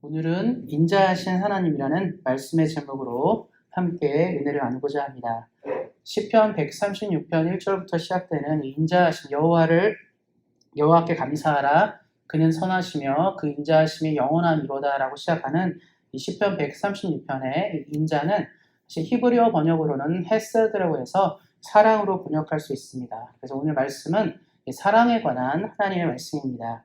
오늘은 인자하신 하나님이라는 말씀의 제목으로 함께 은혜를 나누고자 합니다. 시편 136편 1절부터 시작되는 인자하신 여호와께 감사하라. 그는 선하시며 그 인자하심이 영원함이로다 라고 시작하는 이 시편 136편의 인자는 히브리어 번역으로는 헤세드라고 해서 사랑으로 번역할 수 있습니다. 그래서 오늘 말씀은 사랑에 관한 하나님의 말씀입니다.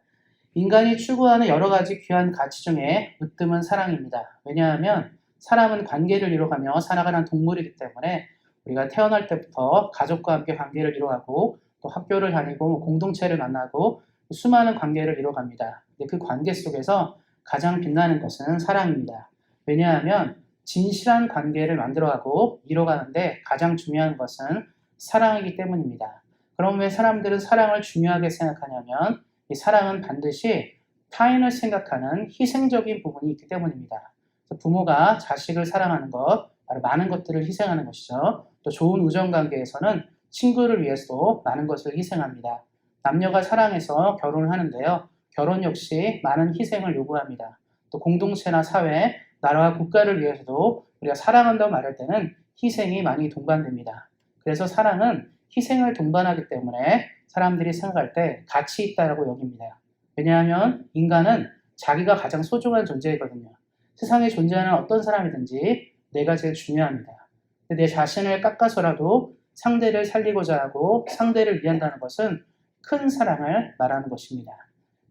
인간이 추구하는 여러 가지 귀한 가치 중에 으뜸은 사랑입니다. 왜냐하면 사람은 관계를 이뤄가며 살아가는 동물이기 때문에 우리가 태어날 때부터 가족과 함께 관계를 이뤄가고 또 학교를 다니고 공동체를 만나고 수많은 관계를 이뤄갑니다. 그 관계 속에서 가장 빛나는 것은 사랑입니다. 왜냐하면 진실한 관계를 만들어가고 이뤄가는데 가장 중요한 것은 사랑이기 때문입니다. 그럼 왜 사람들은 사랑을 중요하게 생각하냐면 이 사랑은 반드시 타인을 생각하는 희생적인 부분이 있기 때문입니다. 부모가 자식을 사랑하는 것, 바로 많은 것들을 희생하는 것이죠. 또 좋은 우정관계에서는 친구를 위해서도 많은 것을 희생합니다. 남녀가 사랑해서 결혼을 하는데요. 결혼 역시 많은 희생을 요구합니다. 또 공동체나 사회, 나라와 국가를 위해서도 우리가 사랑한다고 말할 때는 희생이 많이 동반됩니다. 그래서 사랑은 희생을 동반하기 때문에 사람들이 생각할 때 가치 있다고 여깁니다. 왜냐하면 인간은 자기가 가장 소중한 존재이거든요. 세상에 존재하는 어떤 사람이든지 내가 제일 중요합니다. 내 자신을 깎아서라도 상대를 살리고자 하고 상대를 위한다는 것은 큰 사랑을 말하는 것입니다.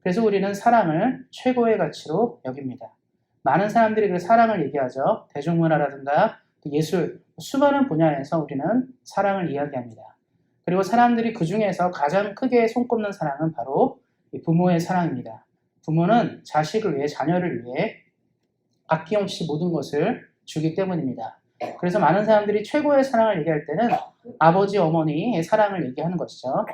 그래서 우리는 사랑을 최고의 가치로 여깁니다. 많은 사람들이 그 사랑을 얘기하죠. 대중문화라든가 예술, 수많은 분야에서 우리는 사랑을 이야기합니다. 그리고 사람들이 그 중에서 가장 크게 손꼽는 사랑은 바로 부모의 사랑입니다. 부모는 자식을 위해, 자녀를 위해 아낌없이 모든 것을 주기 때문입니다. 그래서 많은 사람들이 최고의 사랑을 얘기할 때는 아버지, 어머니의 사랑을 얘기하는 것이죠.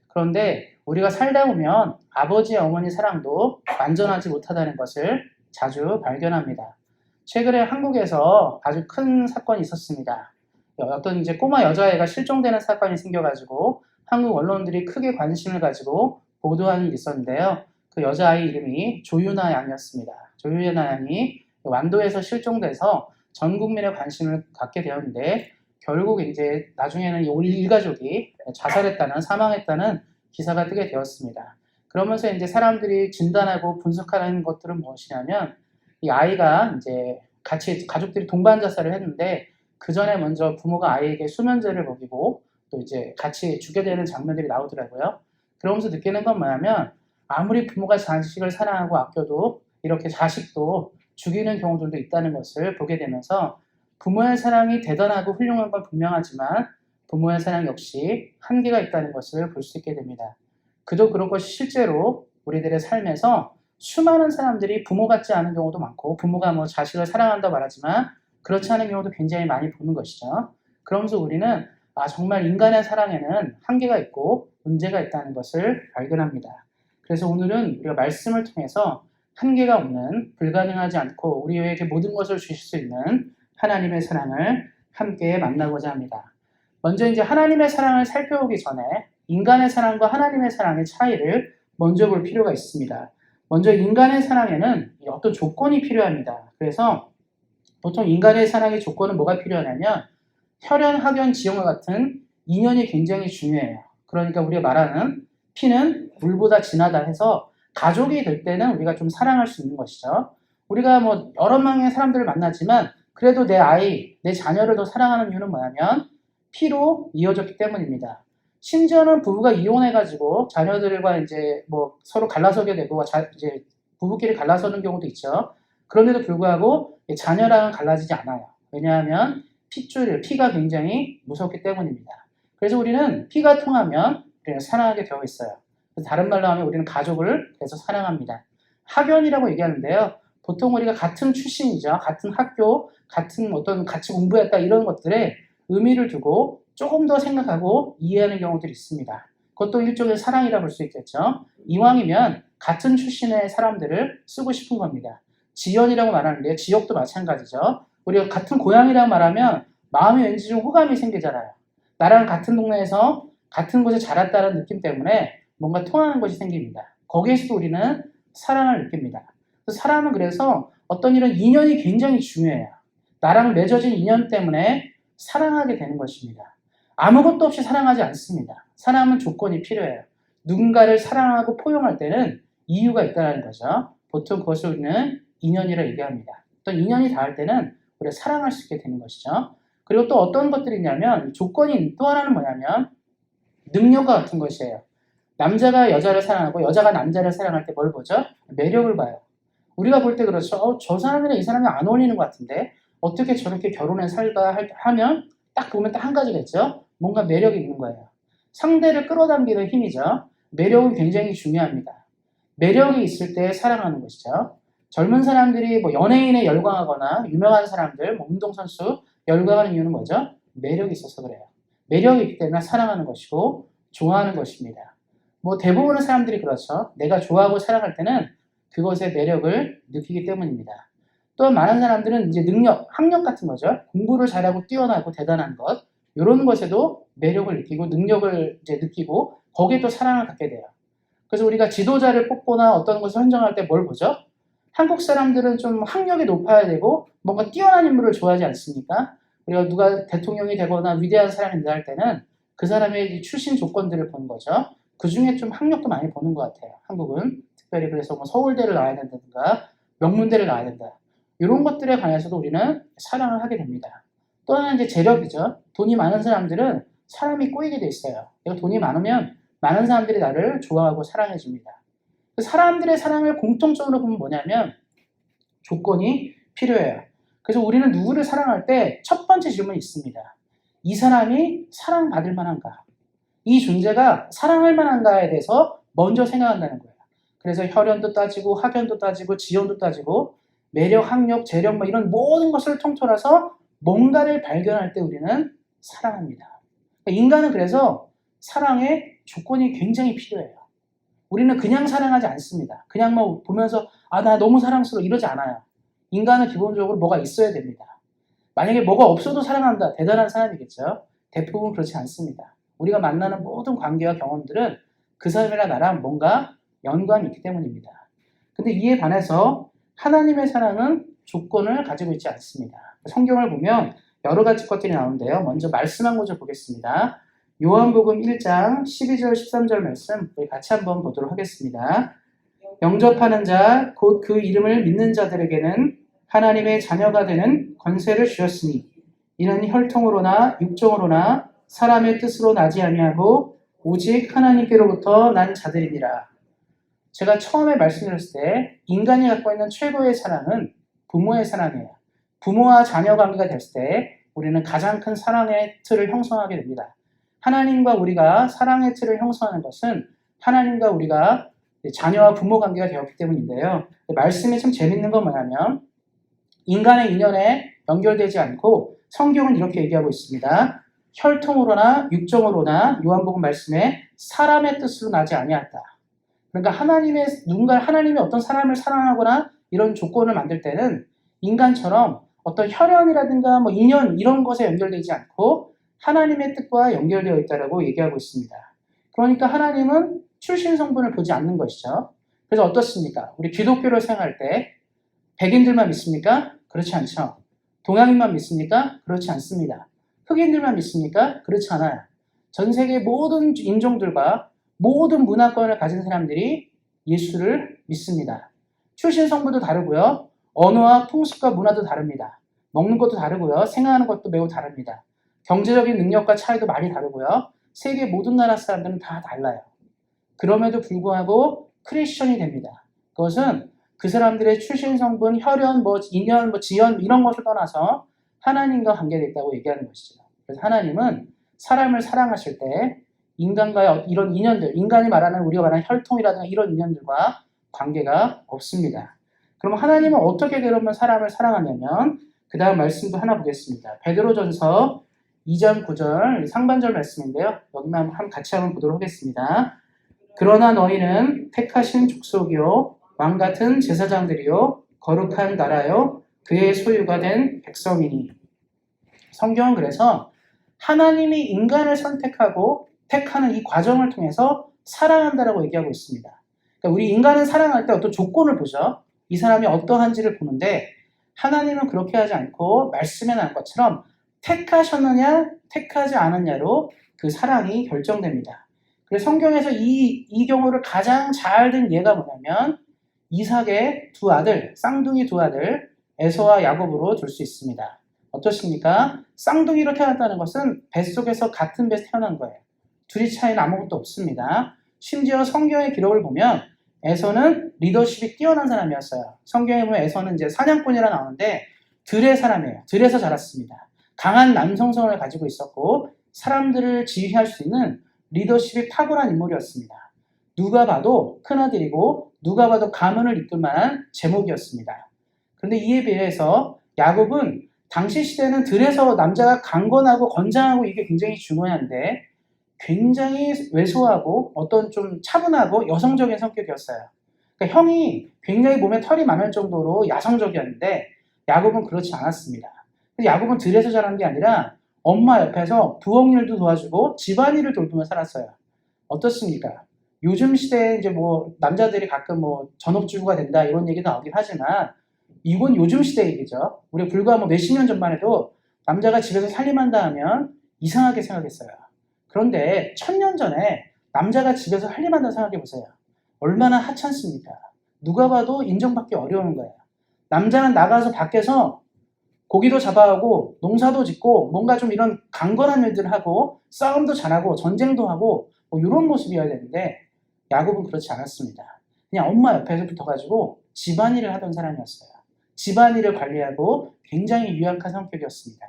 그런데 우리가 살다 보면 아버지, 어머니 사랑도 완전하지 못하다는 것을 자주 발견합니다. 최근에 한국에서 아주 큰 사건이 있었습니다. 어떤 이제 꼬마 여자애가 실종되는 사건이 생겨가지고 한국 언론들이 크게 관심을 가지고 보도한 일이 있었는데요. 그 여자아이 이름이 조유나 양이었습니다. 조유나 양이 완도에서 실종돼서 전 국민의 관심을 갖게 되었는데 결국 이제 나중에는 이 일가족이 자살했다는, 사망했다는 기사가 뜨게 되었습니다. 그러면서 이제 사람들이 진단하고 분석하는 것들은 무엇이냐면 이 아이가 이제 같이 가족들이 동반 자살을 했는데 그 전에 먼저 부모가 아이에게 수면제를 먹이고 또 이제 같이 죽게 되는 장면들이 나오더라고요. 그러면서 느끼는 건 뭐냐면 아무리 부모가 자식을 사랑하고 아껴도 이렇게 자식도 죽이는 경우들도 있다는 것을 보게 되면서 부모의 사랑이 대단하고 훌륭한 건 분명하지만 부모의 사랑 역시 한계가 있다는 것을 볼 수 있게 됩니다. 그도 그럴 것이 실제로 우리들의 삶에서 수많은 사람들이 부모 같지 않은 경우도 많고 부모가 뭐 자식을 사랑한다고 말하지만 그렇지 않은 경우도 굉장히 많이 보는 것이죠. 그러면서 우리는 정말 인간의 사랑에는 한계가 있고 문제가 있다는 것을 발견합니다. 그래서 오늘은 우리가 말씀을 통해서 한계가 없는, 불가능하지 않고 우리에게 모든 것을 주실 수 있는 하나님의 사랑을 함께 만나고자 합니다. 먼저 이제 하나님의 사랑을 살펴보기 전에 인간의 사랑과 하나님의 사랑의 차이를 먼저 볼 필요가 있습니다. 먼저 인간의 사랑에는 어떤 조건이 필요합니다. 그래서 보통 인간의 사랑의 조건은 뭐가 필요하냐면 혈연, 학연, 지형과 같은 인연이 굉장히 중요해요. 그러니까 우리가 말하는 피는 물보다 진하다 해서 가족이 될 때는 우리가 좀 사랑할 수 있는 것이죠. 우리가 뭐 여러 명의 사람들을 만나지만 그래도 내 아이, 내 자녀를 더 사랑하는 이유는 뭐냐면 피로 이어졌기 때문입니다. 심지어는 부부가 이혼해가지고 자녀들과 이제 뭐 서로 갈라서게 되고 이제 부부끼리 갈라서는 경우도 있죠. 그런데도 불구하고 자녀랑은 갈라지지 않아요. 왜냐하면 피가 굉장히 무섭기 때문입니다. 그래서 우리는 피가 통하면 우리는 사랑하게 되어 있어요. 다른 말로 하면 우리는 가족을 계속 사랑합니다. 학연이라고 얘기하는데요. 보통 우리가 같은 출신이죠. 같은 학교, 같은 어떤 같이 공부했다 이런 것들에 의미를 두고 조금 더 생각하고 이해하는 경우들이 있습니다. 그것도 일종의 사랑이라 볼 수 있겠죠. 이왕이면 같은 출신의 사람들을 쓰고 싶은 겁니다. 지연이라고 말하는데 지역도 마찬가지죠. 우리가 같은 고향이라고 말하면 마음에 왠지 좀 호감이 생기잖아요. 나랑 같은 동네에서 같은 곳에 자랐다는 느낌 때문에 뭔가 통하는 것이 생깁니다. 거기에서도 우리는 사랑을 느낍니다. 사람은 그래서 어떤 이런 인연이 굉장히 중요해요. 나랑 맺어진 인연 때문에 사랑하게 되는 것입니다. 아무것도 없이 사랑하지 않습니다. 사랑은 조건이 필요해요. 누군가를 사랑하고 포용할 때는 이유가 있다는 거죠. 보통 그것을 우리는 인연이라 얘기합니다. 어떤 인연이 닿을 때는 우리가 사랑할 수 있게 되는 것이죠. 그리고 또 어떤 것들이 있냐면 조건이 또 하나는 뭐냐면 능력과 같은 것이에요. 남자가 여자를 사랑하고 여자가 남자를 사랑할 때 뭘 보죠? 매력을 봐요. 우리가 볼 때 그렇죠. 저 사람이랑 이 사람이 안 어울리는 것 같은데 어떻게 저렇게 결혼해 살까 하면 딱 보면 딱 한 가지가 있죠. 뭔가 매력이 있는 거예요. 상대를 끌어당기는 힘이죠. 매력은 굉장히 중요합니다. 매력이 있을 때 사랑하는 것이죠. 젊은 사람들이 뭐 연예인에 열광하거나 유명한 사람들, 뭐 운동선수 열광하는 이유는 뭐죠? 매력이 있어서 그래요. 매력이 있기 때문에 사랑하는 것이고 좋아하는 것입니다. 뭐 대부분의 사람들이 그렇죠. 내가 좋아하고 사랑할 때는 그것의 매력을 느끼기 때문입니다. 또 많은 사람들은 이제 능력, 학력 같은 거죠. 공부를 잘하고 뛰어나고 대단한 것, 이런 것에도 매력을 느끼고 능력을 이제 느끼고 거기에 또 사랑을 갖게 돼요. 그래서 우리가 지도자를 뽑거나 어떤 것을 선정할 때 뭘 보죠? 한국 사람들은 좀 학력이 높아야 되고 뭔가 뛰어난 인물을 좋아하지 않습니까? 우리가 누가 대통령이 되거나 위대한 사람이 된다 할 때는 그 사람의 출신 조건들을 보는 거죠. 그 중에 좀 학력도 많이 보는 것 같아요. 한국은 특별히 그래서 뭐 서울대를 나와야 된다든가 명문대를 나와야 된다. 이런 것들에 관해서도 우리는 사랑을 하게 됩니다. 또 하나는 이제 재력이죠. 돈이 많은 사람들은 사람이 꼬이게 돼 있어요. 내가 돈이 많으면 많은 사람들이 나를 좋아하고 사랑해 줍니다. 사람들의 사랑을 공통적으로 보면 뭐냐면 조건이 필요해요. 그래서 우리는 누구를 사랑할 때 첫 번째 질문이 있습니다. 이 사람이 사랑받을 만한가? 이 존재가 사랑할 만한가에 대해서 먼저 생각한다는 거예요. 그래서 혈연도 따지고 학연도 따지고 지연도 따지고 매력, 학력, 재력 뭐 이런 모든 것을 통틀어서 뭔가를 발견할 때 우리는 사랑합니다. 인간은 그래서 사랑에 조건이 굉장히 필요해요. 우리는 그냥 사랑하지 않습니다. 그냥 뭐 보면서 나 너무 사랑스러워 이러지 않아요. 인간은 기본적으로 뭐가 있어야 됩니다. 만약에 뭐가 없어도 사랑한다. 대단한 사람이겠죠. 대부분 그렇지 않습니다. 우리가 만나는 모든 관계와 경험들은 그 사람이랑 나랑 뭔가 연관이 있기 때문입니다. 근데 이에 반해서 하나님의 사랑은 조건을 가지고 있지 않습니다. 성경을 보면 여러 가지 것들이 나오는데요. 먼저 말씀 한 구절 보겠습니다. 요한복음 1장 12절 13절 말씀 우리 같이 한번 보도록 하겠습니다. 영접하는 자 곧 그 이름을 믿는 자들에게는 하나님의 자녀가 되는 권세를 주셨으니 이는 혈통으로나 육정으로나 사람의 뜻으로 나지 아니하고 오직 하나님께로부터 난 자들이니라. 제가 처음에 말씀드렸을 때 인간이 갖고 있는 최고의 사랑은 부모의 사랑이에요. 부모와 자녀 관계가 됐을 때 우리는 가장 큰 사랑의 틀을 형성하게 됩니다. 하나님과 우리가 사랑의 틀을 형성하는 것은 하나님과 우리가 자녀와 부모 관계가 되었기 때문인데요. 말씀이 참 재밌는 건 뭐냐면 인간의 인연에 연결되지 않고 성경은 이렇게 얘기하고 있습니다. 혈통으로나 육정으로나 요한복음 말씀에 사람의 뜻으로 나지 아니하였다. 그러니까 하나님이 어떤 사람을 사랑하거나 이런 조건을 만들 때는 인간처럼 어떤 혈연이라든가 뭐 인연 이런 것에 연결되지 않고 하나님의 뜻과 연결되어 있다라고 얘기하고 있습니다. 그러니까 하나님은 출신 성분을 보지 않는 것이죠. 그래서 어떻습니까? 우리 기독교를 생각할 때 백인들만 믿습니까? 그렇지 않죠. 동양인만 믿습니까? 그렇지 않습니다. 흑인들만 믿습니까? 그렇지 않아요. 전 세계 모든 인종들과 모든 문화권을 가진 사람들이 예수를 믿습니다. 출신 성분도 다르고요. 언어와 풍습과 문화도 다릅니다. 먹는 것도 다르고요. 생활하는 것도 매우 다릅니다. 경제적인 능력과 차이도 많이 다르고요. 세계 모든 나라 사람들은 다 달라요. 그럼에도 불구하고 크리스천이 됩니다. 그것은 그 사람들의 출신 성분, 혈연, 인연, 지연 이런 것을 떠나서 하나님과 관계가 있다고 얘기하는 것이죠. 그래서 하나님은 사람을 사랑하실 때 인간과의 이런 인연들, 인간이 말하는 우리가 말하는 혈통이라든가 이런 인연들과 관계가 없습니다. 그럼 하나님은 어떻게 그러면 사람을 사랑하냐면 그 다음 말씀도 하나 보겠습니다. 베드로전서 2장 9절 상반절 말씀인데요. 여기만 같이 한번 보도록 하겠습니다. 그러나 너희는 택하신 족속이요 왕같은 제사장들이요 거룩한 나라요 그의 소유가 된 백성이니. 성경은 그래서 하나님이 인간을 선택하고 택하는 이 과정을 통해서 사랑한다라고 얘기하고 있습니다. 그러니까 우리 인간은 사랑할 때 어떤 조건을 보죠. 이 사람이 어떠한지를 보는데 하나님은 그렇게 하지 않고 말씀에 나온 것처럼 택하셨느냐 택하지 않았냐로 그 사랑이 결정됩니다. 그래서 성경에서 이 경우를 가장 잘 든 예가 뭐냐면 이삭의 두 아들, 쌍둥이 두 아들 에서와 야곱으로 둘 수 있습니다. 어떻습니까? 쌍둥이로 태어났다는 것은 뱃속에서 같은 뱃에서 태어난 거예요. 둘이 차이는 아무것도 없습니다. 심지어 성경의 기록을 보면 에서는 리더십이 뛰어난 사람이었어요. 성경에 보면 에서는 이제 사냥꾼이라 나오는데 들의 사람이에요. 들에서 자랐습니다. 강한 남성성을 가지고 있었고 사람들을 지휘할 수 있는 리더십이 탁월한 인물이었습니다. 누가 봐도 큰아들이고 누가 봐도 가문을 이끌 만한 제목이었습니다. 그런데 이에 비해서 야곱은 당시 시대는 들에서 남자가 강건하고 건장하고 이게 굉장히 중요한데 굉장히 왜소하고 어떤 좀 차분하고 여성적인 성격이었어요. 그러니까 형이 굉장히 몸에 털이 많을 정도로 야성적이었는데 야곱은 그렇지 않았습니다. 야곱은 들에서 자란 게 아니라 엄마 옆에서 부엌 일도 도와주고 집안일을 돌보며 살았어요. 어떻습니까? 요즘 시대에 이제 뭐 남자들이 가끔 뭐 전업주부가 된다 이런 얘기도 나오긴 하지만 이건 요즘 시대 얘기죠. 우리 불과 뭐 몇십 년 전만 해도 남자가 집에서 살림한다 하면 이상하게 생각했어요. 그런데 1000년 전에 남자가 집에서 살림한다 생각해 보세요. 얼마나 하찮습니까? 누가 봐도 인정받기 어려운 거예요. 남자는 나가서 밖에서 고기도 잡아오고 농사도 짓고 뭔가 좀 이런 강건한 일들을 하고 싸움도 잘하고 전쟁도 하고 뭐 이런 모습이어야 되는데 야곱은 그렇지 않았습니다. 그냥 엄마 옆에서 붙어가지고 집안일을 하던 사람이었어요. 집안일을 관리하고 굉장히 유약한 성격이었습니다.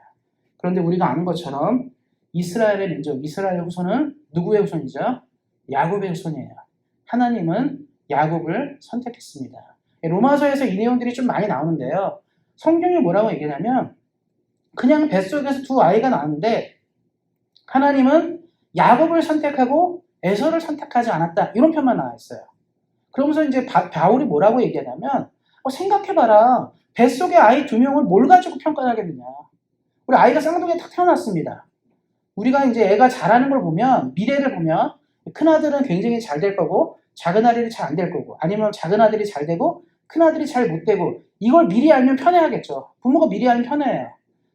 그런데 우리가 아는 것처럼 이스라엘의 민족, 이스라엘의 후손은 누구의 후손이죠? 야곱의 후손이에요. 하나님은 야곱을 선택했습니다. 로마서에서 이 내용들이 좀 많이 나오는데요. 성경이 뭐라고 얘기하냐면 그냥 뱃속에서 두 아이가 나왔는데 하나님은 야곱을 선택하고 에서를 선택하지 않았다. 이런 편만 나와 있어요. 그러면서 이제 바울이 뭐라고 얘기하냐면 생각해봐라. 뱃속에 아이 2명을 뭘 가지고 평가하겠느냐. 우리 아이가 쌍둥이에 딱 태어났습니다. 우리가 이제 애가 자라는 걸 보면 미래를 보면 큰아들은 굉장히 잘 될 거고 작은 아들이 잘 안 될 거고 아니면 작은 아들이 잘 되고 큰아들이 잘 못 되고 이걸 미리 알면 편해하겠죠. 부모가 미리 알면 편해요.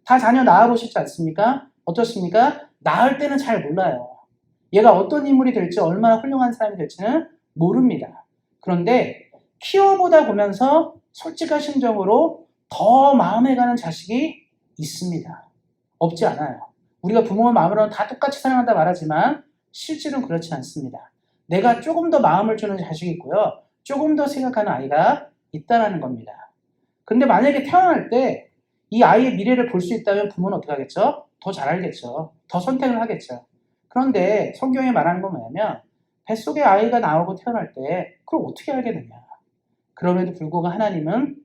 다 자녀 낳아보시지 않습니까? 어떻습니까? 낳을 때는 잘 몰라요. 얘가 어떤 인물이 될지 얼마나 훌륭한 사람이 될지는 모릅니다. 그런데 키워보다 보면서 솔직한 심정으로 더 마음에 가는 자식이 있습니다. 없지 않아요. 우리가 부모의 마음으로는 다 똑같이 사랑한다 말하지만 실제로는 그렇지 않습니다. 내가 조금 더 마음을 주는 자식이 있고요. 조금 더 생각하는 아이가 있다는 겁니다. 그런데 만약에 태어날 때 이 아이의 미래를 볼 수 있다면 부모는 어떻게 하겠죠? 더 잘 알겠죠. 더 선택을 하겠죠. 그런데 성경에 말하는 건 뭐냐면 뱃속에 아이가 나오고 태어날 때 그걸 어떻게 알게 되냐. 그럼에도 불구하고 하나님은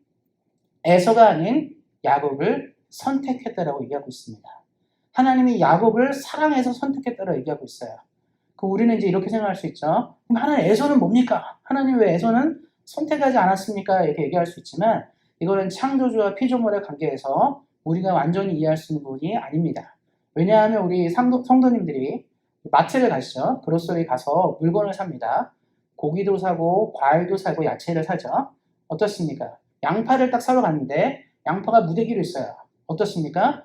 에서가 아닌 야곱을 선택했다라고 얘기하고 있습니다. 하나님이 야곱을 사랑해서 선택했다라고 얘기하고 있어요. 그럼 우리는 이제 이렇게 생각할 수 있죠. 그럼 하나님 에서는 뭡니까? 하나님 왜 에서는 선택하지 않았습니까? 이렇게 얘기할 수 있지만 이거는 창조주와 피조물의 관계에서 우리가 완전히 이해할 수 있는 부분이 아닙니다. 왜냐하면 우리 성도님들이 마트를 가시죠. 그로서리 가서 물건을 삽니다. 고기도 사고 과일도 사고 야채를 사죠. 어떻습니까? 양파를 딱 사러 갔는데 양파가 무대기로 있어요. 어떻습니까?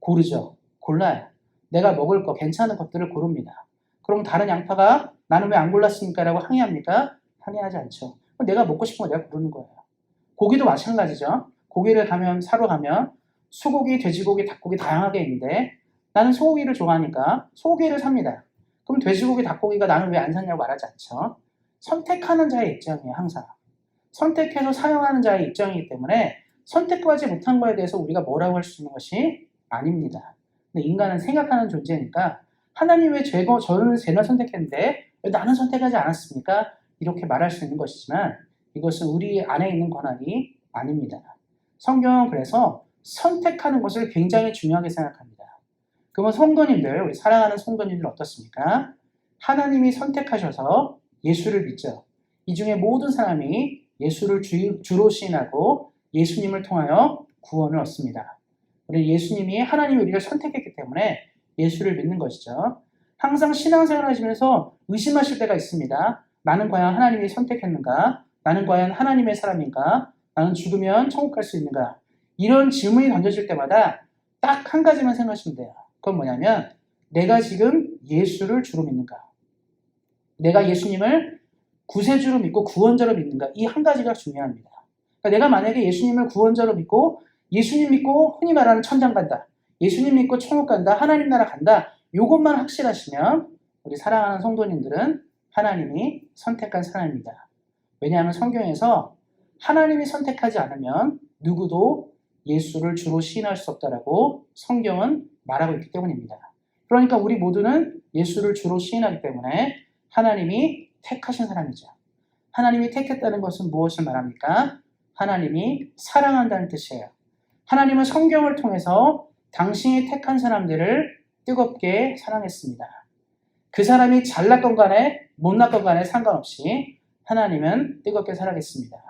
고르죠. 골라요. 내가 먹을 거 괜찮은 것들을 고릅니다. 그럼 다른 양파가 나는 왜 안 골랐습니까? 라고 항의합니까? 항의하지 않죠. 내가 먹고 싶은 거 내가 고르는 거예요. 고기도 마찬가지죠. 고기를 사러 가면 소고기, 돼지고기, 닭고기 다양하게 있는데 나는 소고기를 좋아하니까 소고기를 삽니다. 그럼 돼지고기, 닭고기가 나는 왜 안 샀냐고 말하지 않죠. 선택하는 자의 입장이에요. 항상. 선택해서 사용하는 자의 입장이기 때문에 선택하지 못한 거에 대해서 우리가 뭐라고 할 수 있는 것이 아닙니다. 근데 인간은 생각하는 존재니까 하나님 왜 저는 쟤를 선택했는데 왜 나는 선택하지 않았습니까? 이렇게 말할 수 있는 것이지만 이것은 우리 안에 있는 권한이 아닙니다. 성경은 그래서 선택하는 것을 굉장히 중요하게 생각합니다. 그러면 성도님들, 우리 사랑하는 성도님들 어떻습니까? 하나님이 선택하셔서 예수를 믿죠. 이 중에 모든 사람이 예수를 주로 시인하고 예수님을 통하여 구원을 얻습니다. 우리 예수님이 하나님이 우리를 선택했기 때문에 예수를 믿는 것이죠. 항상 신앙생활 하시면서 의심하실 때가 있습니다. 나는 과연 하나님이 선택했는가? 나는 과연 하나님의 사람인가? 나는 죽으면 천국 갈 수 있는가? 이런 질문이 던져질 때마다 딱 한 가지만 생각하시면 돼요. 그건 뭐냐면 내가 지금 예수를 주로 믿는가? 내가 예수님을 구세주로 믿고 구원자로 믿는가? 이 한 가지가 중요합니다. 그러니까 내가 만약에 예수님을 구원자로 믿고 예수님 믿고 흔히 말하는 천당 간다. 예수님 믿고 천국 간다. 하나님 나라 간다. 이것만 확실하시면 우리 사랑하는 성도님들은 하나님이 선택한 사람입니다. 왜냐하면 성경에서 하나님이 선택하지 않으면 누구도 예수를 주로 시인할 수 없다라고 성경은 말하고 있기 때문입니다. 그러니까 우리 모두는 예수를 주로 시인하기 때문에 하나님이 택하신 사람이죠. 하나님이 택했다는 것은 무엇을 말합니까? 하나님이 사랑한다는 뜻이에요. 하나님은 성경을 통해서 당신이 택한 사람들을 뜨겁게 사랑했습니다. 그 사람이 잘났건 간에 못났건 간에 상관없이 하나님은 뜨겁게 사랑했습니다.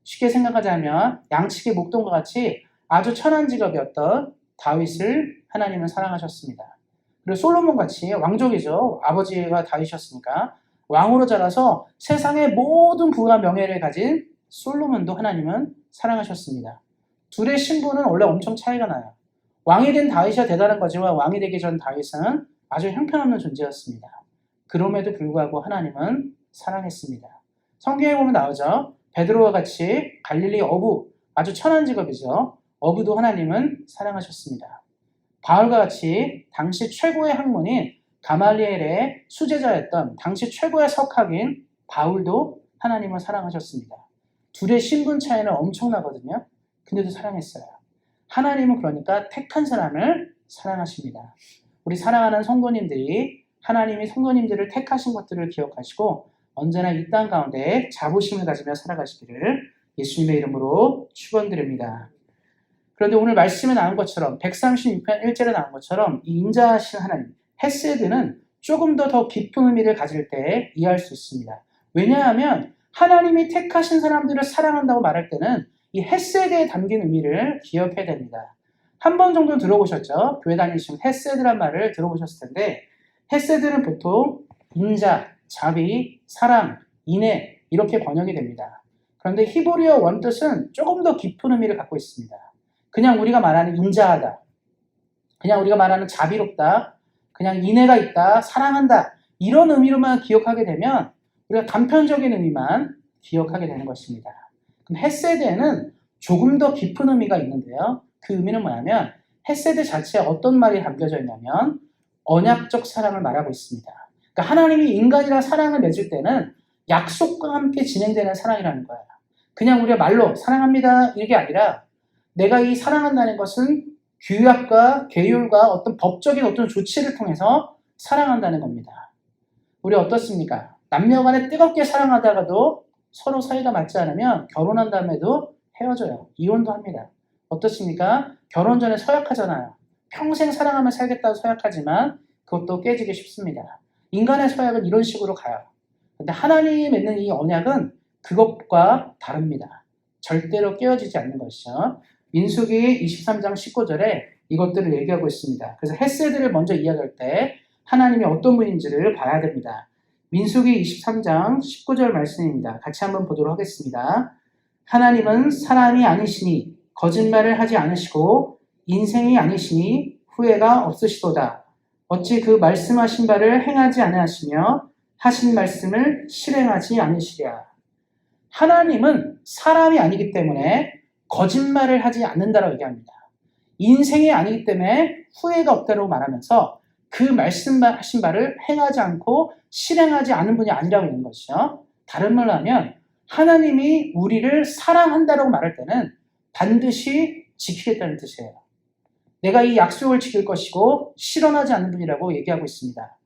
쉽게 생각하자면 양측의 목동과 같이 아주 천한 직업이었던 다윗을 하나님은 사랑하셨습니다. 그리고 솔로몬 같이 왕족이죠. 아버지가 다윗이었으니까 왕으로 자라서 세상의 모든 부와 명예를 가진 솔로몬도 하나님은 사랑하셨습니다. 둘의 신분은 원래 엄청 차이가 나요. 왕이 된 다윗이 대단한 거지만 왕이 되기 전 다윗은 아주 형편없는 존재였습니다. 그럼에도 불구하고 하나님은 사랑했습니다. 성경에 보면 나오죠. 베드로와 같이 갈릴리 어부, 아주 천한 직업이죠. 어부도 하나님은 사랑하셨습니다. 바울과 같이 당시 최고의 학문인 가말리엘의 수제자였던 당시 최고의 석학인 바울도 하나님을 사랑하셨습니다. 둘의 신분 차이는 엄청나거든요. 근데도 사랑했어요. 하나님은 그러니까 택한 사람을 사랑하십니다. 우리 사랑하는 성도님들이 하나님이 성도님들을 택하신 것들을 기억하시고 언제나 이 땅 가운데 자부심을 가지며 살아가시기를 예수님의 이름으로 축원드립니다. 그런데 오늘 말씀에 나온 것처럼 136편 1절에 나온 것처럼 이 인자하신 하나님, 헤세드는 조금 더 깊은 의미를 가질 때 이해할 수 있습니다. 왜냐하면 하나님이 택하신 사람들을 사랑한다고 말할 때는 이 헤세드에 담긴 의미를 기억해야 됩니다. 한 번 정도 들어보셨죠? 교회 다니시면 헤세드란 말을 들어보셨을 텐데 헤세드는 보통 인자, 자비, 사랑, 인애 이렇게 번역이 됩니다. 그런데 히브리어 원뜻은 조금 더 깊은 의미를 갖고 있습니다. 그냥 우리가 말하는 인자하다, 그냥 우리가 말하는 자비롭다, 그냥 인애가 있다, 사랑한다 이런 의미로만 기억하게 되면 우리가 단편적인 의미만 기억하게 되는 것입니다. 그럼 헤세드에는 조금 더 깊은 의미가 있는데요. 그 의미는 뭐냐면 헤세드 자체에 어떤 말이 담겨져 있냐면 언약적 사랑을 말하고 있습니다. 그러니까 하나님이 인간이랑 사랑을 맺을 때는 약속과 함께 진행되는 사랑이라는 거예요. 그냥 우리가 말로 사랑합니다 이게 아니라 내가 이 사랑한다는 것은 규약과 계율과 어떤 법적인 어떤 조치를 통해서 사랑한다는 겁니다. 우리 어떻습니까? 남녀간에 뜨겁게 사랑하다가도 서로 사이가 맞지 않으면 결혼한 다음에도 헤어져요. 이혼도 합니다. 어떻습니까? 결혼 전에 서약하잖아요. 평생 사랑하며 살겠다고 서약하지만 그것도 깨지기 쉽습니다. 인간의 서약은 이런 식으로 가요. 근데 하나님이 맺는 이 언약은 그것과 다릅니다. 절대로 깨어지지 않는 것이죠. 민수기 23장 19절에 이것들을 얘기하고 있습니다. 그래서 헤세드를 먼저 이야기할 때 하나님이 어떤 분인지를 봐야 됩니다. 민수기 23장 19절 말씀입니다. 같이 한번 보도록 하겠습니다. 하나님은 사람이 아니시니 거짓말을 하지 않으시고 인생이 아니시니 후회가 없으시도다. 어찌 그 말씀하신 바를 행하지 아니하시며 하신 말씀을 실행하지 않으시랴. 하나님은 사람이 아니기 때문에 거짓말을 하지 않는다라고 얘기합니다. 인생이 아니기 때문에 후회가 없다고 말하면서 그 말씀하신 바를 행하지 않고 실행하지 않은 분이 아니라고 있는 것이죠. 다른 말로 하면 하나님이 우리를 사랑한다라고 말할 때는 반드시 지키겠다는 뜻이에요. 내가 이 약속을 지킬 것이고 실현하지 않는 분이라고 얘기하고 있습니다.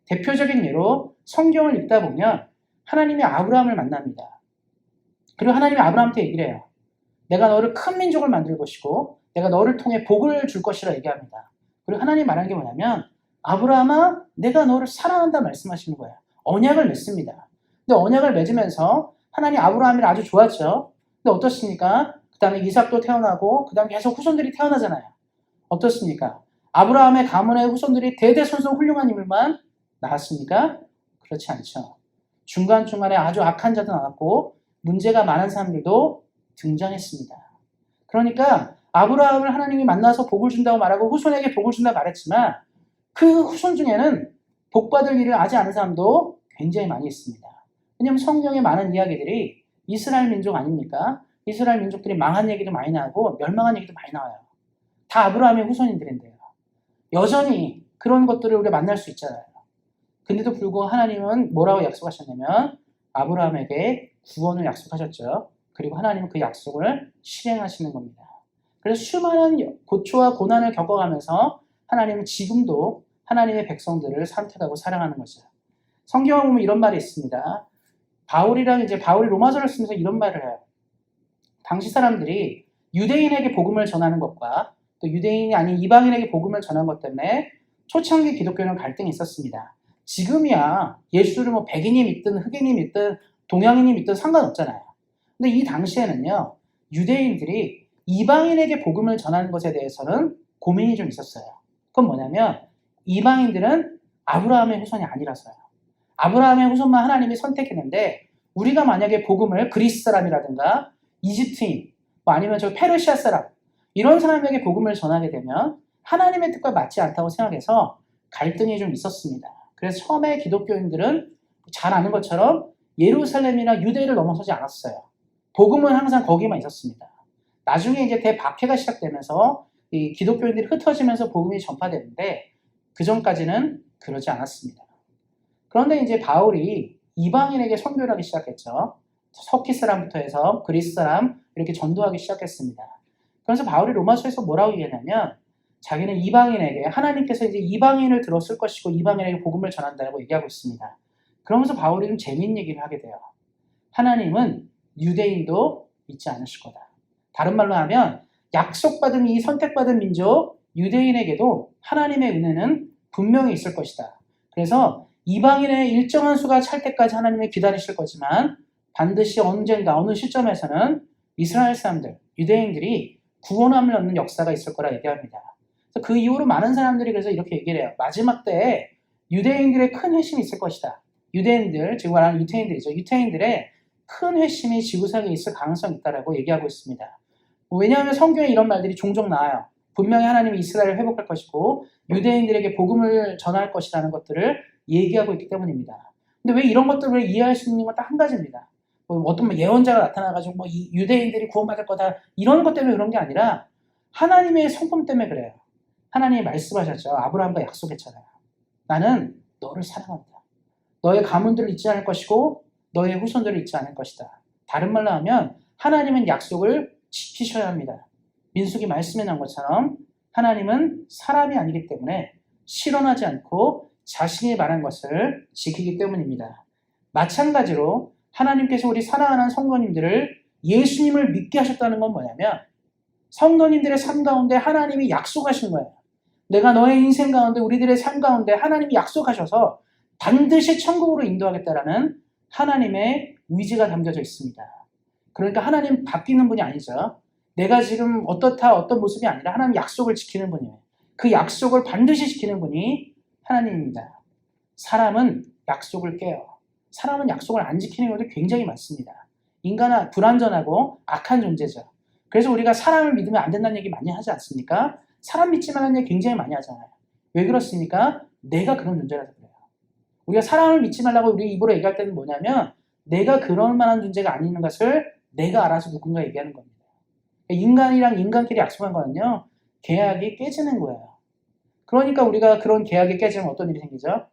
대표적인 예로 성경을 읽다 보면 하나님이 아브라함을 만납니다. 그리고 하나님이 아브라함한테 얘기를 해요. 내가 너를 큰 민족을 만들 것이고 내가 너를 통해 복을 줄 것이라 얘기합니다. 그리고 하나님이 말하는 게 뭐냐면 아브라함아 내가 너를 사랑한다 말씀하시는 거예요. 언약을 맺습니다. 근데 언약을 맺으면서 하나님 아브라함이를 아주 좋아했죠. 근데 어떻습니까? 그 다음에 이삭도 태어나고 그 다음에 계속 후손들이 태어나잖아요. 어떻습니까? 아브라함의 가문의 후손들이 대대손손 훌륭한 인물만 나왔습니까? 그렇지 않죠. 중간중간에 아주 악한 자도 나왔고 문제가 많은 사람들도 등장했습니다. 그러니까 아브라함을 하나님이 만나서 복을 준다고 말하고 후손에게 복을 준다고 말했지만 그 후손 중에는 복받을 일을 하지 않은 사람도 굉장히 많이 있습니다. 왜냐하면 성경의 많은 이야기들이 이스라엘 민족 아닙니까? 이스라엘 민족들이 망한 얘기도 많이 나오고 멸망한 얘기도 많이 나와요. 다 아브라함의 후손인들인데요. 여전히 그런 것들을 우리가 만날 수 있잖아요. 근데도 불구하고 하나님은 뭐라고 약속하셨냐면 아브라함에게 구원을 약속하셨죠. 그리고 하나님은 그 약속을 실행하시는 겁니다. 그래서 수많은 고초와 고난을 겪어가면서 하나님은 지금도 하나님의 백성들을 선택하고 사랑하는 거죠. 성경에 보면 이런 말이 있습니다. 바울이 로마서를 쓰면서 이런 말을 해요. 당시 사람들이 유대인에게 복음을 전하는 것과 또 유대인이 아닌 이방인에게 복음을 전한 것 때문에 초창기 기독교는 갈등이 있었습니다. 지금이야 예수를 뭐 백인이 믿든 흑인이 믿든 동양인이 믿든 상관없잖아요. 근데 이 당시에는요, 유대인들이 이방인에게 복음을 전하는 것에 대해서는 고민이 좀 있었어요. 그건 뭐냐면 이방인들은 아브라함의 후손이 아니라서요. 아브라함의 후손만 하나님이 선택했는데 우리가 만약에 복음을 그리스 사람이라든가 이집트인 아니면 저 페르시아 사람 이런 사람에게 복음을 전하게 되면 하나님의 뜻과 맞지 않다고 생각해서 갈등이 좀 있었습니다. 그래서 처음에 기독교인들은 잘 아는 것처럼 예루살렘이나 유대를 넘어서지 않았어요. 복음은 항상 거기만 있었습니다. 나중에 이제 대박해가 시작되면서 이 기독교인들이 흩어지면서 복음이 전파되는데 그 전까지는 그러지 않았습니다. 그런데 이제 바울이 이방인에게 선교를 하기 시작했죠. 터키 사람부터 해서 그리스 사람 이렇게 전도하기 시작했습니다. 그래서 바울이 로마서에서 뭐라고 얘기하냐면 자기는 이방인에게 하나님께서 이제 이방인을 들었을 것이고 이방인에게 복음을 전한다고 얘기하고 있습니다. 그러면서 바울이 좀 재미있는 얘기를 하게 돼요. 하나님은 유대인도 잊지 않으실 거다. 다른 말로 하면 약속받은 이 선택받은 민족 유대인에게도 하나님의 은혜는 분명히 있을 것이다. 그래서 이방인의 일정한 수가 찰 때까지 하나님이 기다리실 거지만 반드시 언젠가 어느 시점에서는 이스라엘 사람들, 유대인들이 구원함을 얻는 역사가 있을 거라 얘기합니다. 그래서 그 이후로 많은 사람들이 그래서 이렇게 얘기를 해요. 마지막 때에 유대인들의 큰 회심이 있을 것이다. 유대인들, 지금 말하는 유태인들이죠. 유태인들의 큰 회심이 지구상에 있을 가능성이 있다라고 얘기하고 있습니다. 왜냐하면 성경에 이런 말들이 종종 나와요. 분명히 하나님이 이스라엘을 회복할 것이고 유대인들에게 복음을 전할 것이라는 것들을 얘기하고 있기 때문입니다. 근데 왜 이런 것들을 이해할 수 있는 건 딱 한 가지입니다. 어떤 예언자가 나타나가지고 유대인들이 구원받을 거다 이런 것 때문에 그런 게 아니라 하나님의 성품 때문에 그래요. 하나님이 말씀하셨죠. 아브라함과 약속했잖아요. 나는 너를 사랑한다. 너의 가문들을 잊지 않을 것이고 너의 후손들을 잊지 않을 것이다. 다른 말로 하면 하나님은 약속을 지키셔야 합니다. 민수기 말씀에 나온 것처럼 하나님은 사람이 아니기 때문에 실현하지 않고 자신이 말한 것을 지키기 때문입니다. 마찬가지로 하나님께서 우리 사랑하는 성도님들을 예수님을 믿게 하셨다는 건 뭐냐면 성도님들의 삶 가운데 하나님이 약속하신 거예요. 내가 너의 인생 가운데 우리들의 삶 가운데 하나님이 약속하셔서 반드시 천국으로 인도하겠다라는 하나님의 의지가 담겨져 있습니다. 그러니까 하나님 바뀌는 분이 아니죠. 내가 지금 어떤 모습이 아니라 하나님 약속을 지키는 분이에요. 그 약속을 반드시 지키는 분이 하나님입니다. 사람은 약속을 깨요. 사람은 약속을 안 지키는 경우도 굉장히 많습니다. 인간은 불완전하고 악한 존재죠. 그래서 우리가 사람을 믿으면 안 된다는 얘기 많이 하지 않습니까? 사람 믿지 말라는 얘기 굉장히 많이 하잖아요. 왜 그렇습니까? 내가 그런 존재라서 그래요. 우리가 사람을 믿지 말라고 우리 입으로 얘기할 때는 뭐냐면 내가 그럴 만한 존재가 아닌 것을 내가 알아서 누군가 얘기하는 겁니다. 인간이랑 인간끼리 약속한 거는요. 계약이 깨지는 거예요. 그러니까 우리가 그런 계약이 깨지면 어떤 일이 생기죠?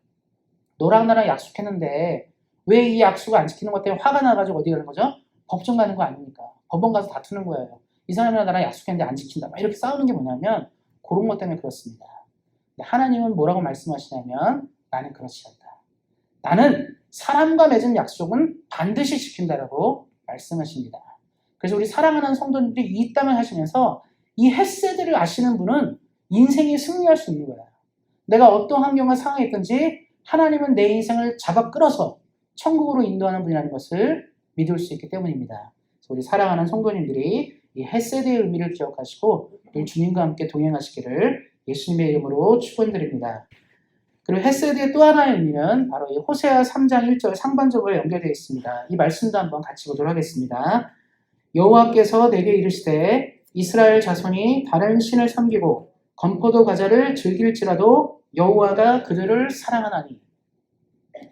너랑 나랑 약속했는데 왜 이 약속을 안 지키는 것 때문에 화가 나가지고 어디 가는 거죠? 법정 가는 거 아닙니까? 법원 가서 다투는 거예요. 이 사람이랑 나랑 약속했는데 안 지킨다. 막 이렇게 싸우는 게 뭐냐면 그런 것 때문에 그렇습니다. 하나님은 뭐라고 말씀하시냐면 나는 그렇지 않다. 나는 사람과 맺은 약속은 반드시 지킨다라고 말씀하십니다. 그래서 우리 사랑하는 성도님들이 이 땅을 하시면서 이 헤세드를 아시는 분은 인생이 승리할 수 있는 거예요. 내가 어떤 환경과 상황에 있든지 하나님은 내 인생을 잡아 끌어서 천국으로 인도하는 분이라는 것을 믿을 수 있기 때문입니다. 그래서 우리 사랑하는 성도님들이 이 헤세드의 의미를 기억하시고 늘 주님과 함께 동행하시기를 예수님의 이름으로 축원드립니다. 그리고 헤세드의 또 하나의 의미는 바로 이 호세아 3장 1절 상반절과 연결되어 있습니다. 이 말씀도 한번 같이 보도록 하겠습니다. 여호와께서 내게 이르시되 이스라엘 자손이 다른 신을 섬기고 건포도 과자를 즐길지라도 여호와가 그들을 사랑하나니.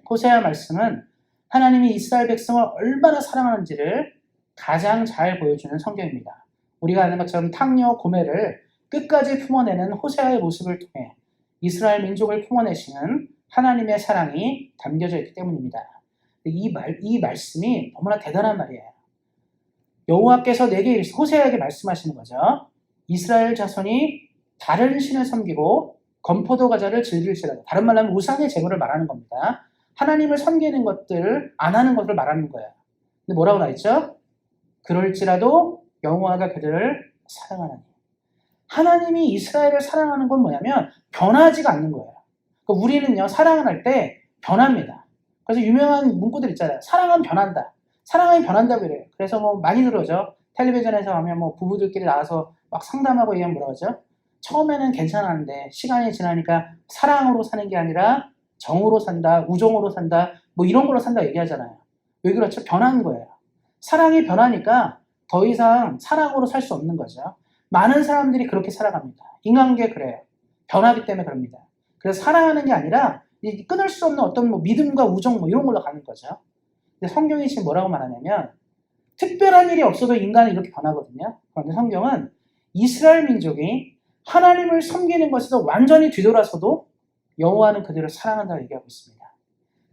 호세아 말씀은 하나님이 이스라엘 백성을 얼마나 사랑하는지를 가장 잘 보여주는 성경입니다. 우리가 아는 것처럼 탕녀 고멜을 끝까지 품어내는 호세아의 모습을 통해 이스라엘 민족을 품어내시는 하나님의 사랑이 담겨져 있기 때문입니다. 이 말씀이 너무나 대단한 말이에요. 여호와께서 내게 이르시되 호세아에게 말씀하시는 거죠. 이스라엘 자손이 다른 신을 섬기고 건포도 과자를 즐길지라도, 다른 말로 하면 우상의 제물을 말하는 겁니다. 하나님을 섬기는 것들, 안 하는 것을 말하는 거예요. 근데 뭐라고 나있죠? 그럴지라도 여호와가 그들을 사랑하나니. 하나님이 이스라엘을 사랑하는 건 뭐냐면 변하지가 않는 거예요. 그러니까 우리는요, 사랑을 할 때 변합니다. 그래서 유명한 문구들 있잖아요. 사랑은 변한다. 사랑은 변한다고 그래요. 그래서 뭐 많이 들어오죠. 텔레비전에서 하면 뭐 부부들끼리 나와서 막 상담하고 얘기하면 뭐라고 하죠? 처음에는 괜찮았는데 시간이 지나니까 사랑으로 사는 게 아니라 정으로 산다, 우정으로 산다, 뭐 이런 걸로 산다 얘기하잖아요. 왜 그렇죠? 변한 거예요. 사랑이 변하니까 더 이상 사랑으로 살 수 없는 거죠. 많은 사람들이 그렇게 살아갑니다. 인간관계 그래요. 변하기 때문에 그럽니다. 그래서 사랑하는 게 아니라 끊을 수 없는 어떤 뭐 믿음과 우정 뭐 이런 걸로 가는 거죠. 근데 성경이 지금 뭐라고 말하냐면 특별한 일이 없어도 인간은 이렇게 변하거든요. 그런데 성경은 이스라엘 민족이 하나님을 섬기는 것에서 완전히 뒤돌아서도 여호와는 그들을 사랑한다고 얘기하고 있습니다.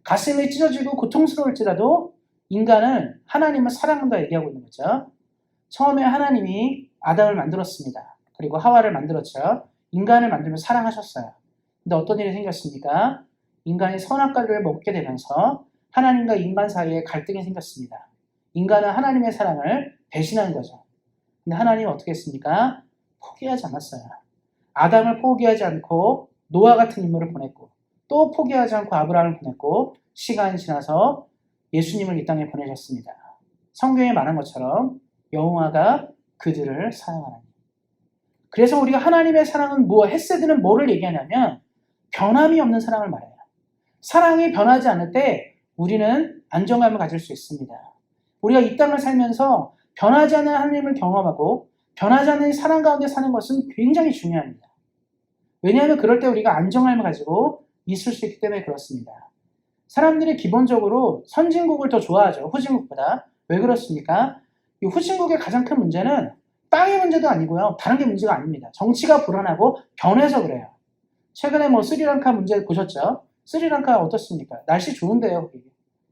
가슴이 찢어지고 고통스러울지라도 인간은 하나님을 사랑한다고 얘기하고 있는 거죠. 처음에 하나님이 아담을 만들었습니다. 그리고 하와를 만들었죠. 인간을 만들면 사랑하셨어요. 근데 어떤 일이 생겼습니까? 인간이 선악과를 먹게 되면서 하나님과 인간 사이에 갈등이 생겼습니다. 인간은 하나님의 사랑을 배신한 거죠. 근데 하나님은 어떻게 했습니까? 포기하지 않았어요. 아담을 포기하지 않고 노아 같은 인물을 보냈고, 또 포기하지 않고 아브라함을 보냈고, 시간이 지나서 예수님을 이 땅에 보내셨습니다. 성경에 말한 것처럼 여호와가 그들을 사랑하나니. 그래서 우리가 하나님의 사랑은 헤세드는 뭐를 얘기하냐면 변함이 없는 사랑을 말해요. 사랑이 변하지 않을 때 우리는 안정감을 가질 수 있습니다. 우리가 이 땅을 살면서 변하지 않는 하나님을 경험하고 변하지 않는 사랑 가운데 사는 것은 굉장히 중요합니다. 왜냐하면 그럴 때 우리가 안정감을 가지고 있을 수 있기 때문에 그렇습니다. 사람들이 기본적으로 선진국을 더 좋아하죠. 후진국보다. 왜 그렇습니까? 이 후진국의 가장 큰 문제는 땅의 문제도 아니고요. 다른 게 문제가 아닙니다. 정치가 불안하고 변해서 그래요. 최근에 뭐 스리랑카 문제 보셨죠? 스리랑카 어떻습니까? 날씨 좋은데요. 거기.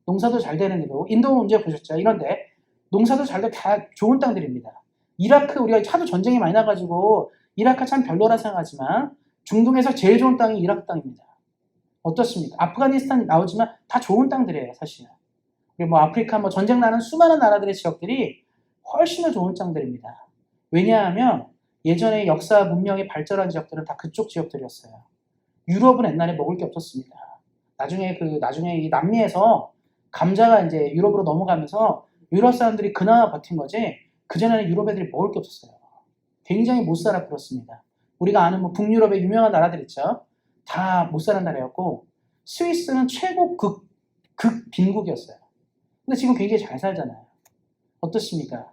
농사도 잘 되는 데고. 인도 문제 보셨죠? 이런데 농사도 잘 되고 다 좋은 땅들입니다. 이라크 우리가 하도 전쟁이 많이 나가지고 이라크 참 별로라 생각하지만 중동에서 제일 좋은 땅이 이라크 땅입니다. 어떻습니까? 아프가니스탄 나오지만 다 좋은 땅들이에요, 사실은. 그리고 뭐 아프리카 뭐 전쟁 나는 수많은 나라들의 지역들이 훨씬 더 좋은 땅들입니다. 왜냐하면 예전에 역사 문명이 발전한 지역들은 다 그쪽 지역들이었어요. 유럽은 옛날에 먹을 게 없었습니다. 나중에 이 남미에서 감자가 이제 유럽으로 넘어가면서 유럽 사람들이 그나마 버틴 거지, 그전에는 유럽 애들이 먹을 게 없었어요. 굉장히 못 살아 그렇습니다. 우리가 아는 뭐 북유럽의 유명한 나라들 있죠. 다 못 사는 나라였고, 스위스는 최고 극 빈국이었어요. 근데 지금 굉장히 잘 살잖아요. 어떻습니까?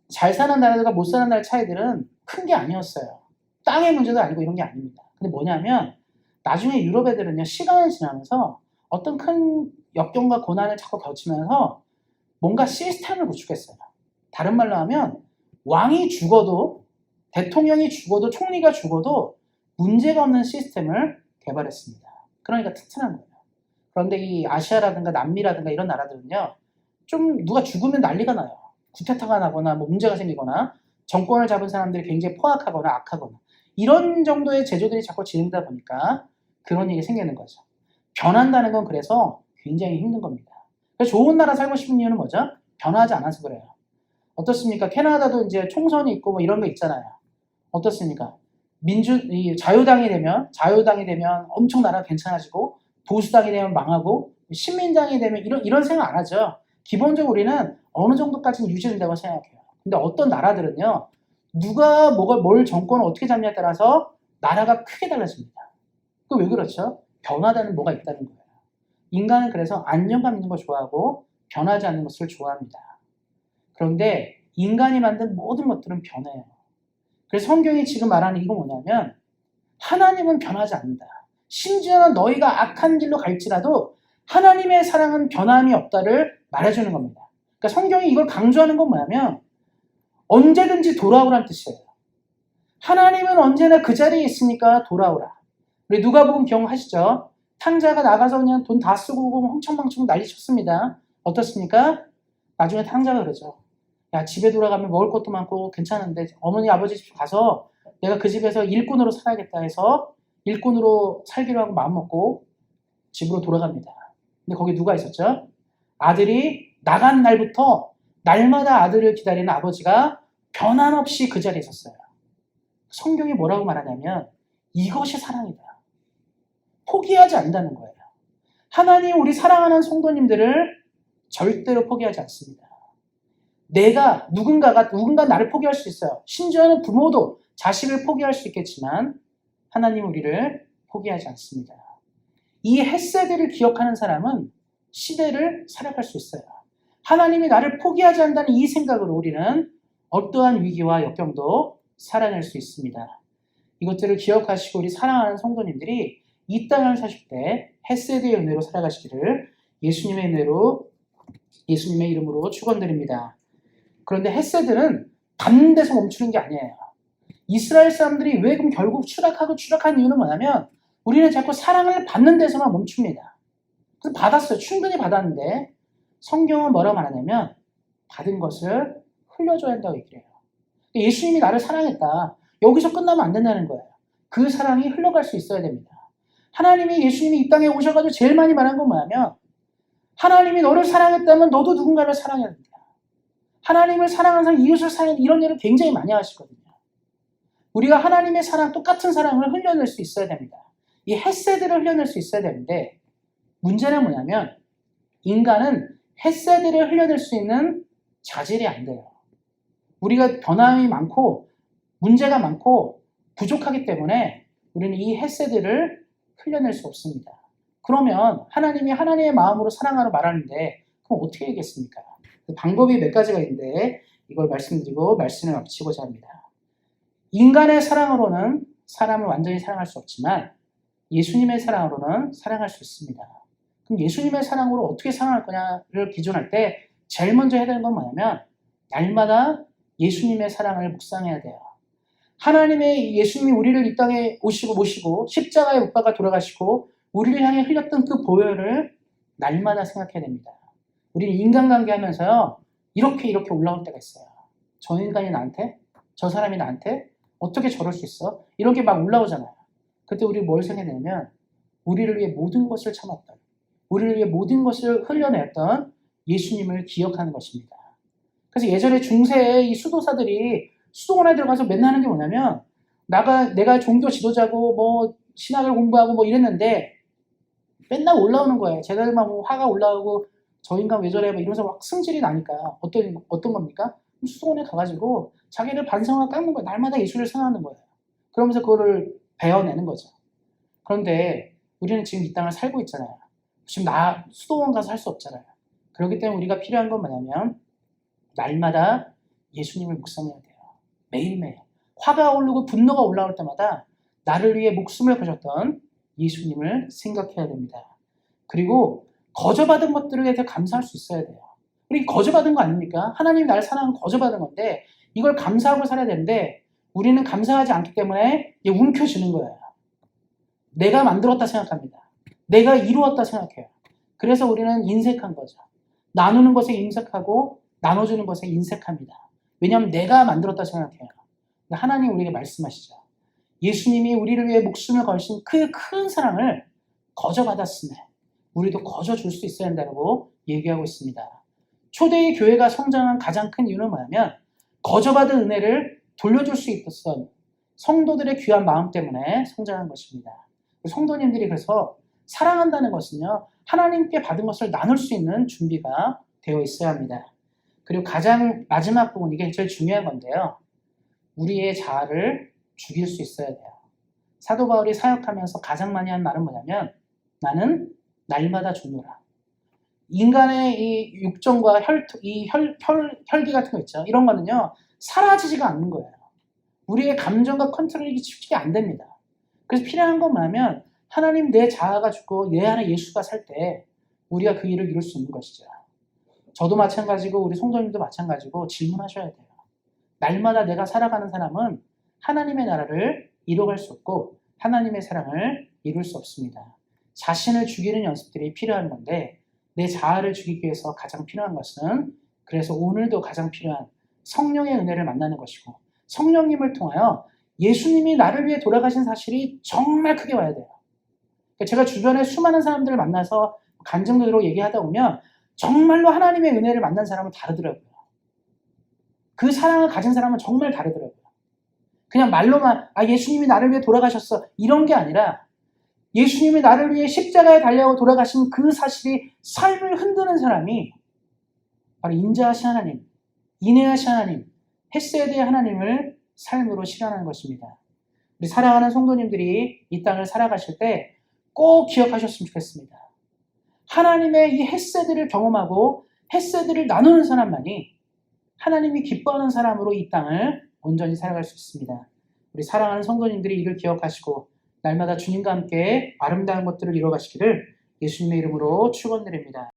잘 사는 나라들과 못 사는 나라의 차이들은 큰 게 아니었어요. 땅의 문제도 아니고 이런 게 아닙니다. 근데 뭐냐면 나중에 유럽 애들은요, 시간이 지나면서 어떤 큰 역경과 고난을 자꾸 거치면서 뭔가 시스템을 구축했어요. 다른 말로 하면 왕이 죽어도, 대통령이 죽어도, 총리가 죽어도 문제가 없는 시스템을 개발했습니다. 그러니까 튼튼한 거예요. 그런데 이 아시아라든가 남미라든가 이런 나라들은요, 좀 누가 죽으면 난리가 나요. 쿠데타가 나거나 뭐 문제가 생기거나 정권을 잡은 사람들이 굉장히 포악하거나 악하거나 이런 정도의 제조들이 자꾸 진행되다 보니까 그런 일이 생기는 거죠. 변한다는 건 그래서 굉장히 힘든 겁니다. 그래서 좋은 나라 살고 싶은 이유는 뭐죠? 변하지 않아서 그래요. 어떻습니까? 캐나다도 이제 총선이 있고 뭐 이런 거 있잖아요. 어떻습니까? 자유당이 되면 엄청 나라가 괜찮아지고, 보수당이 되면 망하고, 신민당이 되면 이런 생각 안 하죠. 기본적으로 우리는 어느 정도까지는 유지된다고 생각해요. 근데 어떤 나라들은요, 누가 뭘 정권을 어떻게 잡냐에 따라서 나라가 크게 달라집니다. 그 왜 그렇죠? 변화되는 뭐가 있다는 거예요. 인간은 그래서 안정감 있는 걸 좋아하고 변하지 않는 것을 좋아합니다. 그런데 인간이 만든 모든 것들은 변해요. 그래서 성경이 지금 말하는 이건 뭐냐면 하나님은 변하지 않는다. 심지어는 너희가 악한 길로 갈지라도 하나님의 사랑은 변함이 없다를 말해주는 겁니다. 그러니까 성경이 이걸 강조하는 건 뭐냐면 언제든지 돌아오라는 뜻이에요. 하나님은 언제나 그 자리에 있으니까 돌아오라. 우리 누가복음 기억하시죠? 탕자가 나가서 그냥 돈 다 쓰고 오고 흥청망청 난리 쳤습니다. 어떻습니까? 나중에 탕자가 그러죠. 야, 집에 돌아가면 먹을 것도 많고 괜찮은데 어머니 아버지 집 가서 내가 그 집에서 일꾼으로 살아야겠다 해서 일꾼으로 살기로 하고 마음먹고 집으로 돌아갑니다. 근데 거기 누가 있었죠? 아들이 나간 날부터 날마다 아들을 기다리는 아버지가 변함없이 그 자리에 있었어요. 성경이 뭐라고 말하냐면 이것이 사랑이다. 포기하지 않는다는 거예요. 하나님 우리 사랑하는 성도님들을 절대로 포기하지 않습니다. 누군가 나를 포기할 수 있어요. 심지어는 부모도 자식을 포기할 수 있겠지만 하나님 우리를 포기하지 않습니다. 이 헤세드를 기억하는 사람은 시대를 살아갈 수 있어요. 하나님이 나를 포기하지 않는다는 이 생각으로 우리는 어떠한 위기와 역경도 살아낼 수 있습니다. 이것들을 기억하시고 우리 사랑하는 성도님들이 이 땅을 사실 때 헤세드의 은혜로 살아가시기를 예수님의 이름으로 축원드립니다. 그런데 헤세드는 받는 데서 멈추는 게 아니에요. 이스라엘 사람들이 왜 그럼 결국 추락한 이유는 뭐냐면 우리는 자꾸 사랑을 받는 데서만 멈춥니다. 그래서 받았어요. 충분히 받았는데 성경은 뭐라고 말하냐면 받은 것을 흘려줘야 한다고 얘기해요. 예수님이 나를 사랑했다. 여기서 끝나면 안 된다는 거예요. 그 사랑이 흘러갈 수 있어야 됩니다. 예수님이 이 땅에 오셔가지고 제일 많이 말한 건 뭐냐면 하나님이 너를 사랑했다면 너도 누군가를 사랑해야 된다. 하나님을 사랑하는 사람, 이웃을 사랑해 이런 일을 굉장히 많이 하시거든요. 우리가 하나님의 사랑, 똑같은 사랑을 흘려낼 수 있어야 됩니다. 이 헤세드를 흘려낼 수 있어야 되는데 문제는 뭐냐면 인간은 헤세드를 흘려낼 수 있는 자질이 안 돼요. 우리가 변함이 많고 문제가 많고 부족하기 때문에 우리는 이 헤세드를 흘려낼 수 없습니다. 그러면 하나님이 하나님의 마음으로 사랑하러 말하는데 그럼 어떻게 하겠습니까? 방법이 몇 가지가 있는데 이걸 말씀드리고 말씀을 마치고자 합니다. 인간의 사랑으로는 사람을 완전히 사랑할 수 없지만 예수님의 사랑으로는 사랑할 수 있습니다. 그럼 예수님의 사랑으로 어떻게 사랑할 거냐를 기준할 때 제일 먼저 해야 되는 건 뭐냐면 날마다 예수님의 사랑을 묵상해야 돼요. 예수님이 우리를 이 땅에 모시고 십자가에 못 박아 돌아가시고 우리를 향해 흘렸던 그 보혈을 날마다 생각해야 됩니다. 우리는 인간관계 하면서요 이렇게 올라올 때가 있어요. 저 인간이 나한테? 저 사람이 나한테? 어떻게 저럴 수 있어? 이런 게 막 올라오잖아요. 그때 우리 뭘 생각해야 되냐면 우리를 위해 모든 것을 참았던 우리를 위해 모든 것을 흘려냈던 예수님을 기억하는 것입니다. 그래서 예전에 중세의 이 수도사들이 수도원에 들어가서 맨날 하는 게 뭐냐면 내가 종교 지도자고 뭐 신학을 공부하고 뭐 이랬는데 맨날 올라오는 거예요. 제자들만 뭐 화가 올라오고 저 인간 왜 저래 뭐 이러면서 막 승질이 나니까 어떤 겁니까? 수도원에 가가지고 자기를 반성하고 깎는 거예요. 날마다 예수를 생각하는 거예요. 그러면서 그거를 배워내는 거죠. 그런데 우리는 지금 이 땅을 살고 있잖아요. 지금 수도원 가서 할 수 없잖아요. 그렇기 때문에 우리가 필요한 건 뭐냐면 날마다 예수님을 묵상해야 돼요. 매일매일. 화가 오르고 분노가 올라올 때마다 나를 위해 목숨을 거셨던 예수님을 생각해야 됩니다. 그리고 거저받은 것들에 대해서 감사할 수 있어야 돼요. 우리 거저받은 거 아닙니까? 하나님이 나를 사랑하는 거저받은 건데 이걸 감사하고 살아야 되는데 우리는 감사하지 않기 때문에 움켜쥐는 거예요. 내가 만들었다 생각합니다. 내가 이루었다 생각해요. 그래서 우리는 인색한 거죠. 나누는 것에 인색하고 나눠주는 것에 인색합니다. 왜냐하면 내가 만들었다 생각해요. 하나님 우리에게 말씀하시죠. 예수님이 우리를 위해 목숨을 걸신 그 큰 사랑을 거저받았음에 우리도 거저줄 수 있어야 한다고 얘기하고 있습니다. 초대의 교회가 성장한 가장 큰 이유는 뭐냐면 거저받은 은혜를 돌려줄 수 있었던 성도들의 귀한 마음 때문에 성장한 것입니다. 성도님들이 그래서 사랑한다는 것은요, 하나님께 받은 것을 나눌 수 있는 준비가 되어 있어야 합니다. 그리고 가장 마지막 부분, 이게 제일 중요한 건데요. 우리의 자아를 죽일 수 있어야 돼요. 사도 바울이 사역하면서 가장 많이 한 말은 뭐냐면 나는 날마다 죽노라. 인간의 이 육정과 혈기 같은 거 있죠. 이런 거는요, 사라지지가 않는 거예요. 우리의 감정과 컨트롤이 쉽게 안 됩니다. 그래서 필요한 건 뭐냐면, 하나님 내 자아가 죽고 내 안에 예수가 살 때 우리가 그 일을 이룰 수 있는 것이죠. 저도 마찬가지고 우리 성도님도 마찬가지고 질문하셔야 돼요. 날마다 내가 살아가는 사람은 하나님의 나라를 이뤄갈 수 없고 하나님의 사랑을 이룰 수 없습니다. 자신을 죽이는 연습들이 필요한 건데 내 자아를 죽이기 위해서 가장 필요한 것은 그래서 오늘도 가장 필요한 성령의 은혜를 만나는 것이고 성령님을 통하여 예수님이 나를 위해 돌아가신 사실이 정말 크게 와야 돼요. 제가 주변에 수많은 사람들을 만나서 간증적으로 얘기하다 보면 정말로 하나님의 은혜를 만난 사람은 다르더라고요. 그 사랑을 가진 사람은 정말 다르더라고요. 그냥 말로만 예수님이 나를 위해 돌아가셨어 이런 게 아니라 예수님이 나를 위해 십자가에 달려가고 돌아가신 그 사실이 삶을 흔드는 사람이 바로 인자하신 하나님, 인애하신 하나님, 헤세드의 하나님을 삶으로 실현하는 것입니다. 우리 사랑하는 성도님들이 이 땅을 살아가실 때 꼭 기억하셨으면 좋겠습니다. 하나님의 이 헤세드를 경험하고 헤세드를 나누는 사람만이 하나님이 기뻐하는 사람으로 이 땅을 온전히 살아갈 수 있습니다. 우리 사랑하는 성도님들이 이를 기억하시고 날마다 주님과 함께 아름다운 것들을 이뤄가시기를 예수님의 이름으로 축원드립니다.